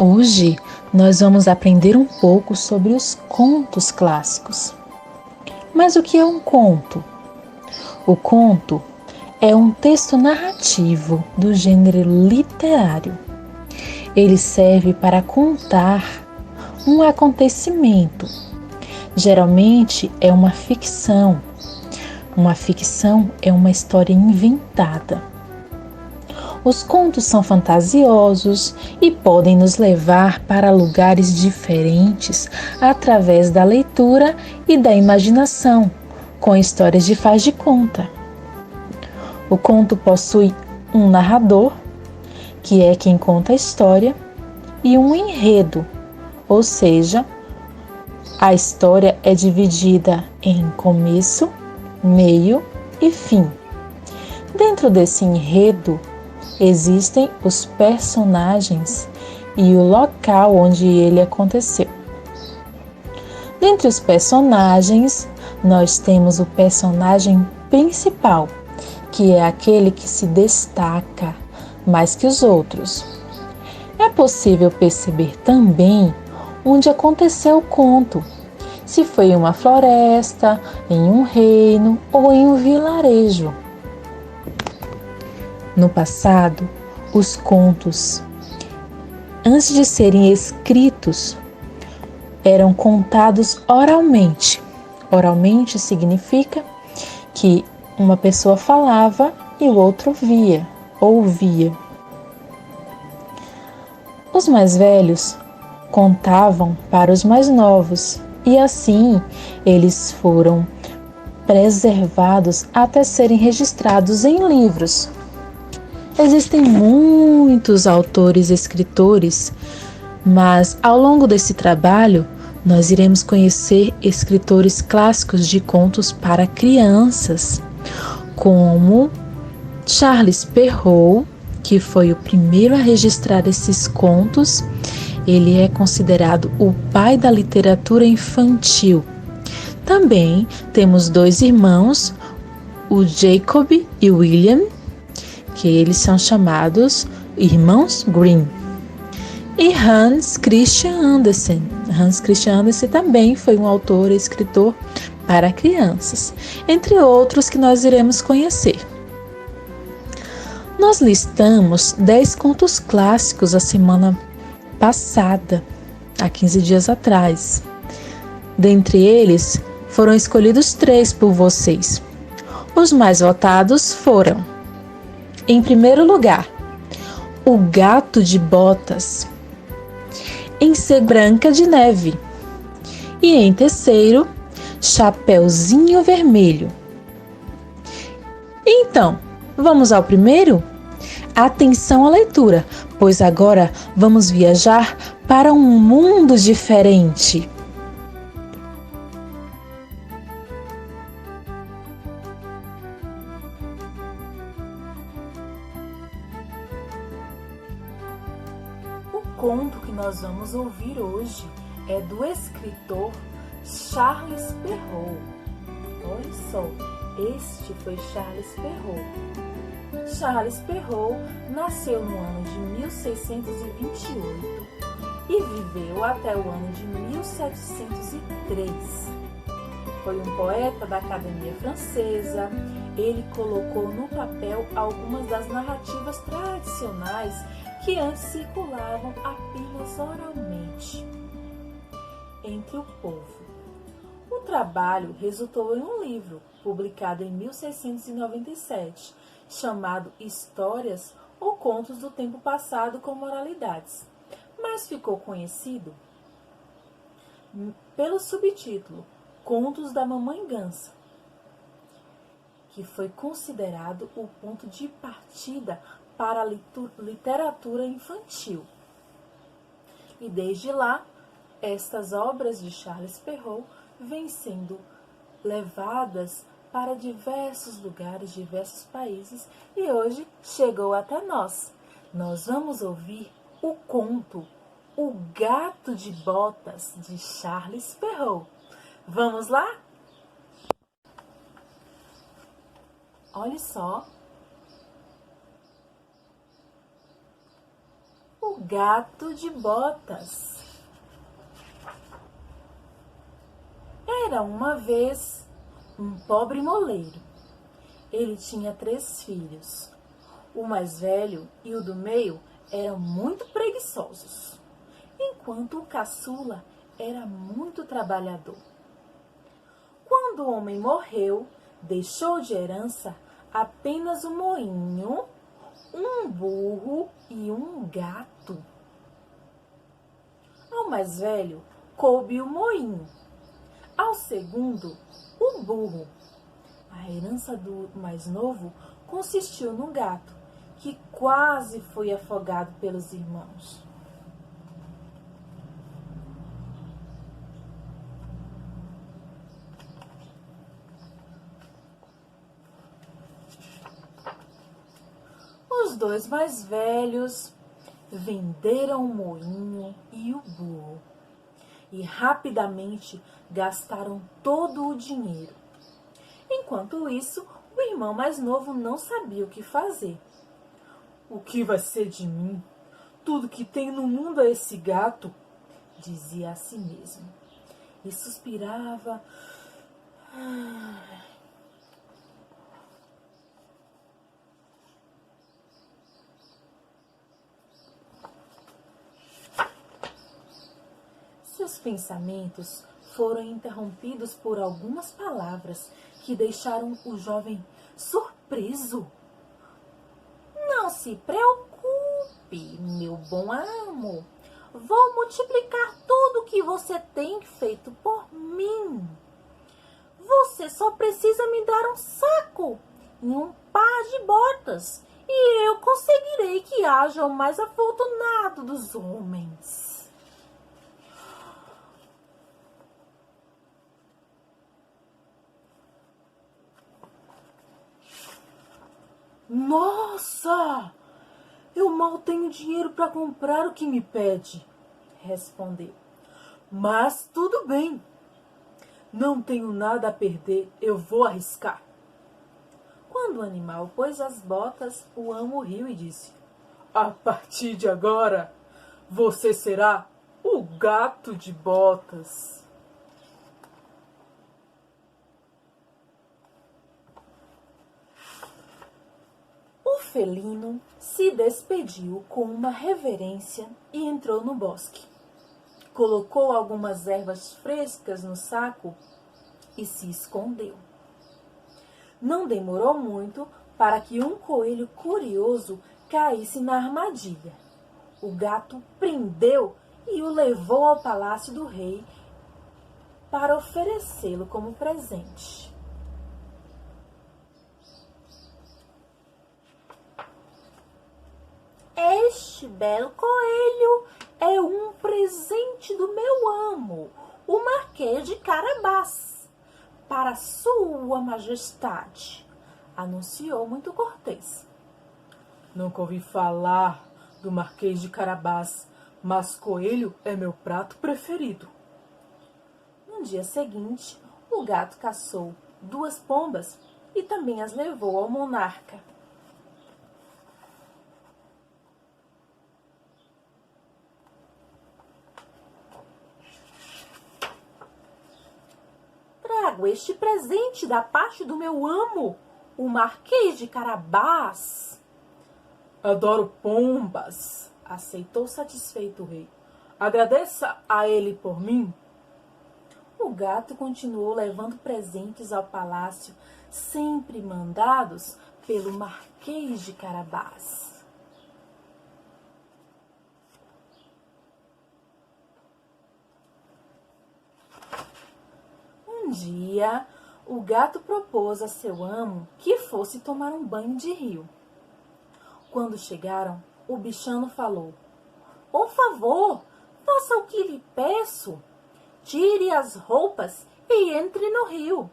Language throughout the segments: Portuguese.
Hoje nós vamos aprender um pouco sobre os contos clássicos. Mas o que é um conto? O conto é um texto narrativo do gênero literário. Ele serve para contar um acontecimento. Geralmente é uma ficção. Uma ficção é uma história inventada. Os contos são fantasiosos e podem nos levar para lugares diferentes através da leitura e da imaginação, com histórias de faz de conta. O conto possui um narrador, que é quem conta a história, e um enredo, ou seja, a história é dividida em começo, meio e fim. Dentro desse enredo, existem os personagens e o local onde ele aconteceu. Dentre os personagens, nós temos o personagem principal, que é aquele que se destaca mais que os outros. É possível perceber também onde aconteceu o conto, se foi em uma floresta, em um reino ou em um vilarejo. No passado, os contos, antes de serem escritos, eram contados oralmente. Oralmente significa que uma pessoa falava e o outro via, ouvia. Os mais velhos contavam para os mais novos e assim eles foram preservados até serem registrados em livros. Existem muitos autores e escritores, mas ao longo desse trabalho nós iremos conhecer escritores clássicos de contos para crianças, como Charles Perrault, que foi o primeiro a registrar esses contos. Ele é considerado o pai da literatura infantil. Também temos dois irmãos, o Jacob e o William, que eles são chamados Irmãos Grimm. E Hans Christian Andersen. Hans Christian Andersen também foi um autor e escritor para crianças, entre outros que nós iremos conhecer. Nós listamos 10 contos clássicos a semana passada, há 15 dias atrás. Dentre eles, foram escolhidos 3 por vocês. Os mais votados foram: em primeiro lugar, O Gato de Botas. Em segundo, Branca de Neve. E em terceiro, Chapeuzinho Vermelho. Então, vamos ao primeiro? Atenção à leitura, pois agora vamos viajar para um mundo diferente. O conto que nós vamos ouvir hoje é do escritor Charles Perrault. Olha só, este foi Charles Perrault. Charles Perrault nasceu no ano de 1628 e viveu até o ano de 1703. Foi um poeta da Academia Francesa. Ele colocou no papel algumas das narrativas tradicionais que antes circulavam apenas oralmente entre o povo. O trabalho resultou em um livro, publicado em 1697, chamado Histórias ou Contos do Tempo Passado com Moralidades, mas ficou conhecido pelo subtítulo Contos da Mamãe Gansa, que foi considerado o ponto de partida para a literatura infantil. E desde lá, estas obras de Charles Perrault vêm sendo levadas para diversos lugares, diversos países, e hoje chegou até nós. Nós vamos ouvir o conto O Gato de Botas, de Charles Perrault. Vamos lá? Olha só. O gato de botas. Era uma vez um pobre moleiro. Ele tinha 3 filhos. O mais velho e o do meio eram muito preguiçosos, enquanto o caçula era muito trabalhador. Quando o homem morreu, deixou de herança apenas um moinho, um burro e um gato. Ao mais velho coube o moinho, ao segundo o burro. A herança do mais novo consistiu num gato, que quase foi afogado pelos irmãos. Os 2 mais velhos venderam o moinho e o burro e rapidamente gastaram todo o dinheiro. Enquanto isso, o irmão mais novo não sabia o que fazer. "O que vai ser de mim? Tudo que tem no mundo é esse gato", dizia a si mesmo. E suspirava. Seus pensamentos foram interrompidos por algumas palavras que deixaram o jovem surpreso. "Não se preocupe, meu bom amo. Vou multiplicar tudo o que você tem feito por mim. Você só precisa me dar um saco e um par de botas, e eu conseguirei que haja o mais afortunado dos homens." "Nossa! Eu mal tenho dinheiro para comprar o que me pede", respondeu. "Mas tudo bem. Não tenho nada a perder, eu vou arriscar." Quando o animal pôs as botas, o amo riu e disse: "A partir de agora, você será o gato de botas." O felino se despediu com uma reverência e entrou no bosque. Colocou algumas ervas frescas no saco e se escondeu. Não demorou muito para que um coelho curioso caísse na armadilha. O gato prendeu e o levou ao palácio do rei para oferecê-lo como presente. "Este belo coelho é um presente do meu amo, o Marquês de Carabás, para sua majestade", anunciou muito cortês. "Nunca ouvi falar do Marquês de Carabás, mas coelho é meu prato preferido." No dia seguinte, o gato caçou 2 pombas e também as levou ao monarca. "Trago este presente da parte do meu amo, o Marquês de Carabás." "Adoro pombas", aceitou satisfeito o rei. "Agradeça a ele por mim." O gato continuou levando presentes ao palácio, sempre mandados pelo Marquês de Carabás. Um dia, o gato propôs a seu amo que fosse tomar um banho de rio. Quando chegaram, o bichano falou: "Por favor, faça o que lhe peço. Tire as roupas e entre no rio.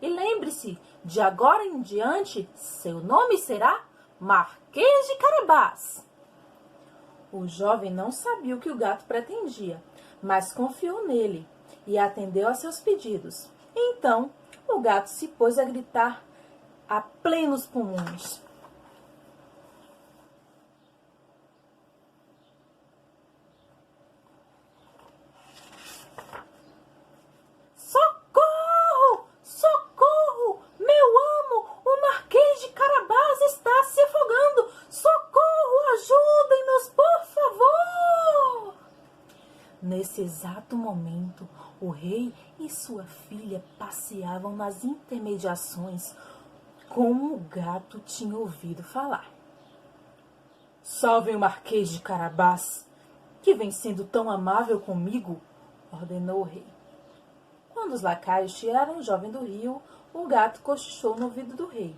E lembre-se, de agora em diante, seu nome será Marquês de Carabás." O jovem não sabia o que o gato pretendia, mas confiou nele e atendeu a seus pedidos. Então, o gato se pôs a gritar a plenos pulmões: Nesse exato momento, o rei e sua filha passeavam nas intermediações como o gato tinha ouvido falar. Salvem o Marquês de Carabás, que vem sendo tão amável comigo, ordenou o rei. Quando os lacaios tiraram o jovem do rio, o gato cochichou no ouvido do rei.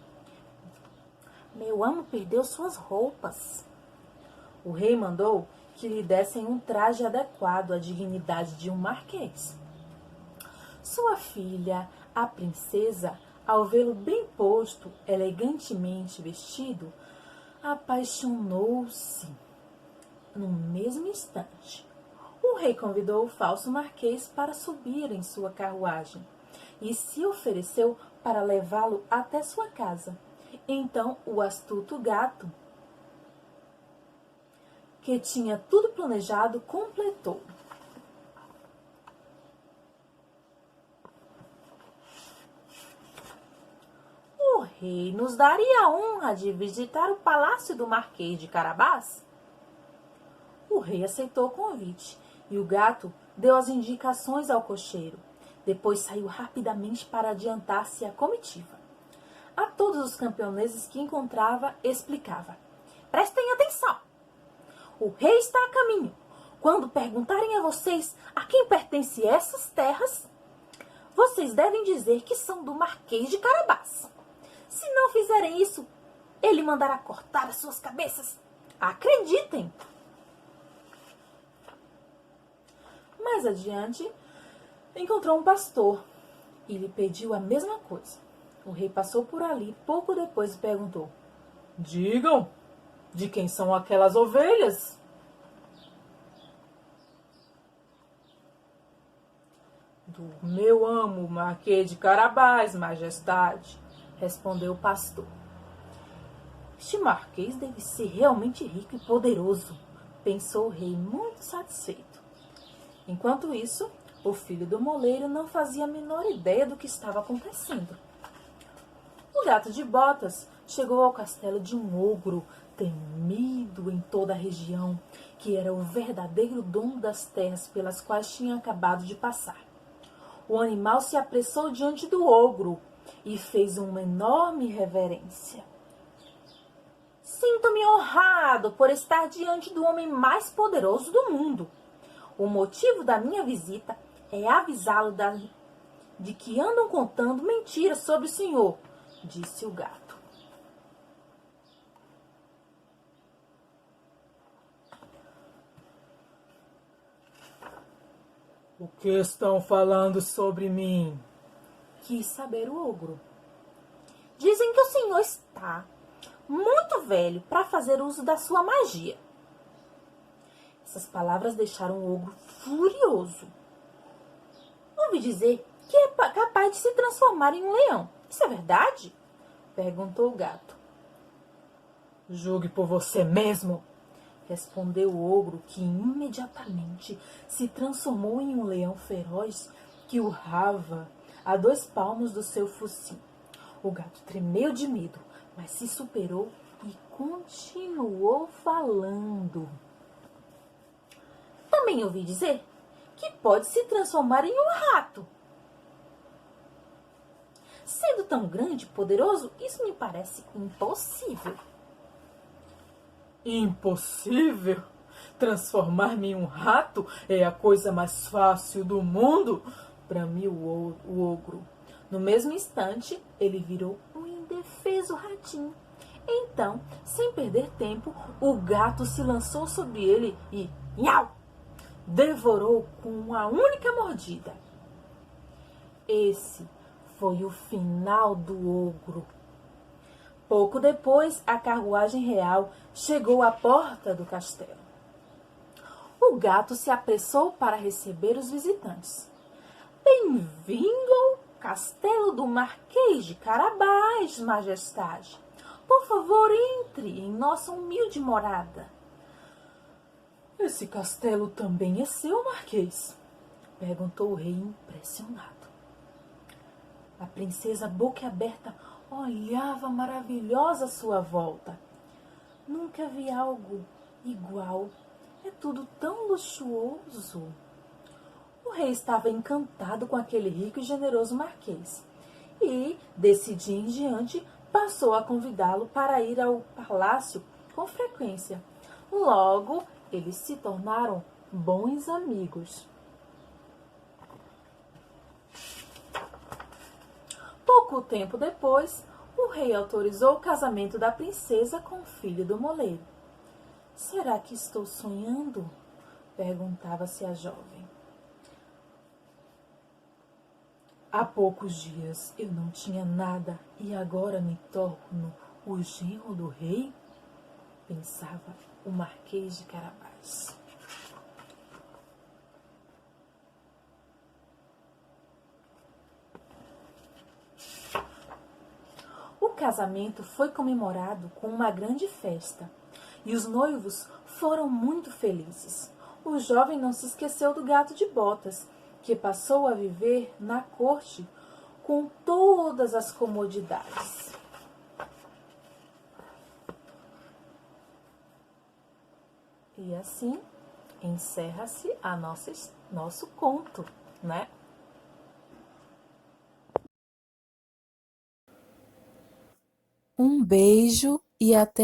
Meu amo perdeu suas roupas. O rei mandou que lhe dessem um traje adequado à dignidade de um marquês. Sua filha, a princesa, ao vê-lo bem posto, elegantemente vestido, apaixonou-se. No mesmo instante, o rei convidou o falso marquês para subir em sua carruagem e se ofereceu para levá-lo até sua casa. Então o astuto gato, que tinha tudo planejado, completou. O rei nos daria a honra de visitar o palácio do Marquês de Carabás? O rei aceitou o convite e o gato deu as indicações ao cocheiro. Depois saiu rapidamente para adiantar-se à comitiva. A todos os camponeses que encontrava, explicava. Prestem atenção! O rei está a caminho. Quando perguntarem a vocês a quem pertencem essas terras, vocês devem dizer que são do Marquês de Carabás. Se não fizerem isso, ele mandará cortar as suas cabeças. Acreditem! Mais adiante, encontrou um pastor e lhe pediu a mesma coisa. O rei passou por ali pouco depois e perguntou. Digam, de quem são aquelas ovelhas? Do meu amo, Marquês de Carabás, majestade, respondeu o pastor. Este marquês deve ser realmente rico e poderoso, pensou o rei, muito satisfeito. Enquanto isso, o filho do moleiro não fazia a menor ideia do que estava acontecendo. O gato de botas chegou ao castelo de um ogro temido em toda a região, que era o verdadeiro dono das terras pelas quais tinha acabado de passar. O animal se apressou diante do ogro e fez uma enorme reverência. Sinto-me honrado por estar diante do homem mais poderoso do mundo. O motivo da minha visita é avisá-lo de que andam contando mentiras sobre o senhor, disse o gato. O que estão falando sobre mim? Quis saber o ogro. Dizem que o senhor está muito velho para fazer uso da sua magia. Essas palavras deixaram o ogro furioso. Ouvi dizer que é capaz de se transformar em um leão. Isso é verdade? Perguntou o gato. Julgue por você mesmo, respondeu o ogro, que imediatamente se transformou em um leão feroz que urrava a 2 palmos do seu focinho. O gato tremeu de medo, mas se superou e continuou falando. Também ouvi dizer que pode se transformar em um rato. Sendo tão grande e poderoso, isso me parece impossível. Impossível? Transformar-me em um rato é a coisa mais fácil do mundo, bramiu o ogro. No mesmo instante, ele virou um indefeso ratinho. Então, sem perder tempo, o gato se lançou sobre ele e, nhau, devorou com uma única mordida. Esse foi o final do ogro. Pouco depois, a carruagem real chegou à porta do castelo. O gato se apressou para receber os visitantes. Bem-vindo ao castelo do Marquês de Carabás, majestade. Por favor, entre em nossa humilde morada. Esse castelo também é seu, Marquês? Perguntou o rei impressionado. A princesa, boca aberta, olhava maravilhosa à sua volta. Nunca vi algo igual. É tudo tão luxuoso. O rei estava encantado com aquele rico e generoso marquês e, desse dia em diante, passou a convidá-lo para ir ao palácio com frequência. Logo, eles se tornaram bons amigos. Pouco tempo depois, o rei autorizou o casamento da princesa com o filho do moleiro. Será que estou sonhando? Perguntava-se a jovem. Há poucos dias eu não tinha nada e agora me torno o genro do rei? Pensava o Marquês de Carabás. O casamento foi comemorado com uma grande festa e os noivos foram muito felizes. O jovem não se esqueceu do gato de botas, que passou a viver na corte com todas as comodidades. E assim encerra-se nosso conto, né? Um beijo e até